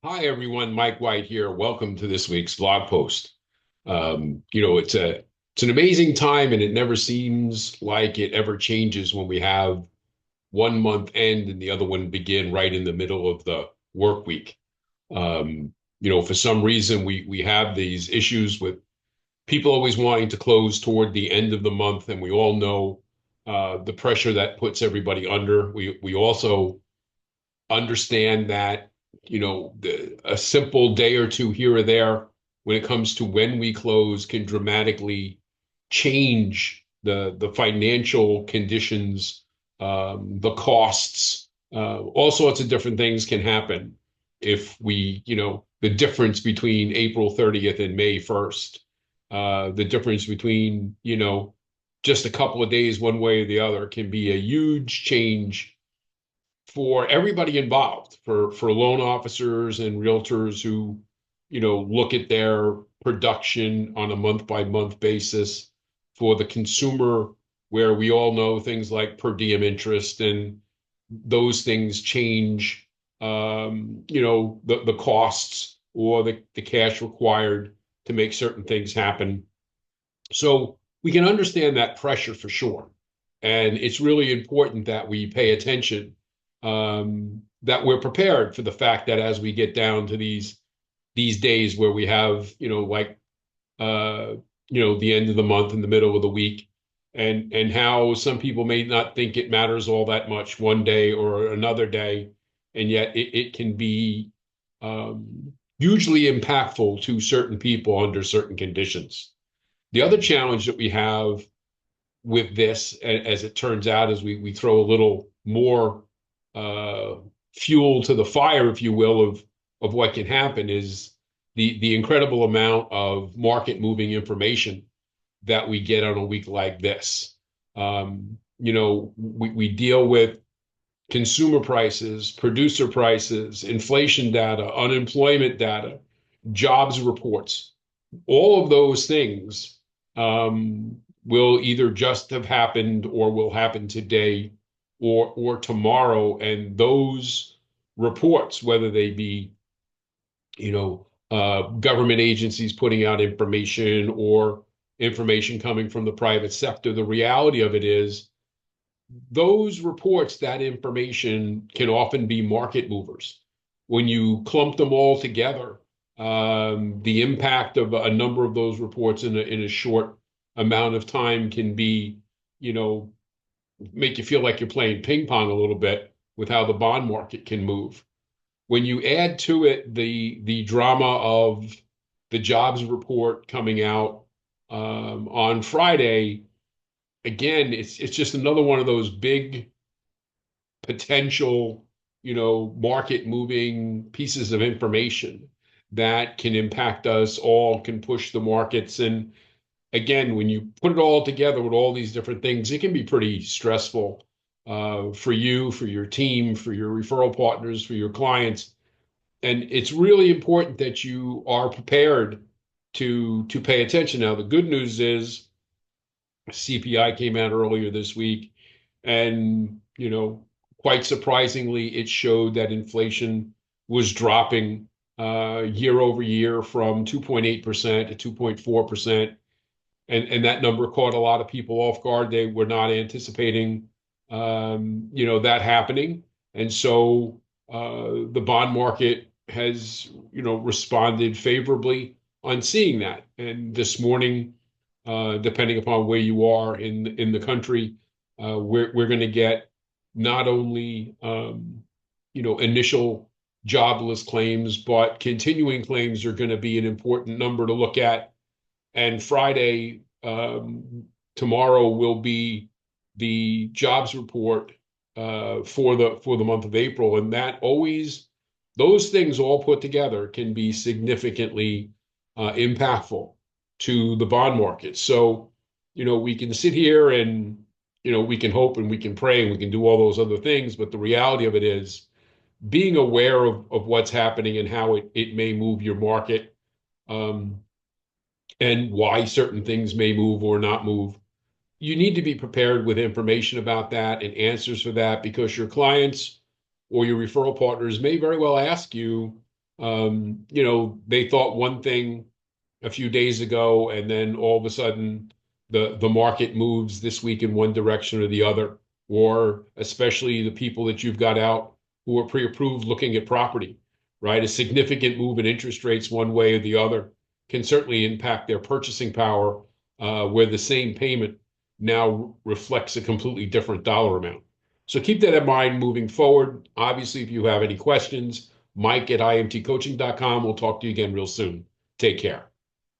Hi, everyone. Mike White here. Welcome to this week's blog post. It's an amazing time, and it never seems like it ever changes when we have one month end and the other one begin right in the middle of the work week. For some reason, we have these issues with people always wanting to close toward the end of the month, and we all know the pressure that puts everybody under. We also understand that a simple day or two here or there when it comes to when we close can dramatically change the financial conditions, the costs, all sorts of different things can happen if the difference between April 30th and May 1st, the difference between just a couple of days one way or the other can be a huge change for everybody involved, for loan officers and realtors who, look at their production on a month by month basis, for the consumer, where we all know things like per diem interest and those things change, the costs or the cash required to make certain things happen. So we can understand that pressure for sure. And it's really important that we pay attention, that we're prepared for the fact that as we get down to these days where we have, uh, the end of the month and the middle of the week, and how some people may not think it matters all that much one day or another day, and yet it can be hugely impactful to certain people under certain conditions. The other challenge that we have with this, as it turns out, is we throw a little more uh, fuel to the fire, if you will, of what can happen is the incredible amount of market moving information that we get on a week like this. We deal with consumer prices, producer prices, inflation data, unemployment data, jobs reports, all of those things will either just have happened or will happen today or tomorrow. And those reports, whether they be, government agencies putting out information or information coming from the private sector, the reality of it is those reports, that information can often be market movers. When you clump them all together, the impact of a number of those reports in a short amount of time can be, you know, make you feel like you're playing ping pong a little bit with how the bond market can move. When you add to it the drama of the jobs report coming out on Friday, again, it's just another one of those big potential, market moving pieces of information that can impact us all, can push the markets. And again, when you put it all together with all these different things, it can be pretty stressful for you, for your team, for your referral partners, for your clients. And it's really important that you are prepared to pay attention. Now, the good news is CPI came out earlier this week, and quite surprisingly, it showed that inflation was dropping year over year from 2.8% to 2.4%. And that number caught a lot of people off guard. They were not anticipating that happening. And so the bond market has responded favorably on seeing that. And this morning, depending upon where you are in the country, we're going to get not only initial jobless claims, but continuing claims are going to be an important number to look at. And Friday, tomorrow, will be the jobs report for the month of April, and those things all put together can be significantly impactful to the bond market. So, we can sit here and we can hope and we can pray and we can do all those other things, but the reality of it is being aware of what's happening and how it may move your market. And why certain things may move or not move. You need to be prepared with information about that and answers for that, because your clients or your referral partners may very well ask you, They thought one thing a few days ago, and then all of a sudden the market moves this week in one direction or the other, or especially the people that you've got out who are pre-approved looking at property, right? A significant move in interest rates one way or the other can certainly impact their purchasing power, where the same payment now reflects a completely different dollar amount. So keep that in mind moving forward. Obviously, if you have any questions, Mike at imtcoaching.com. We'll talk to you again real soon. Take care.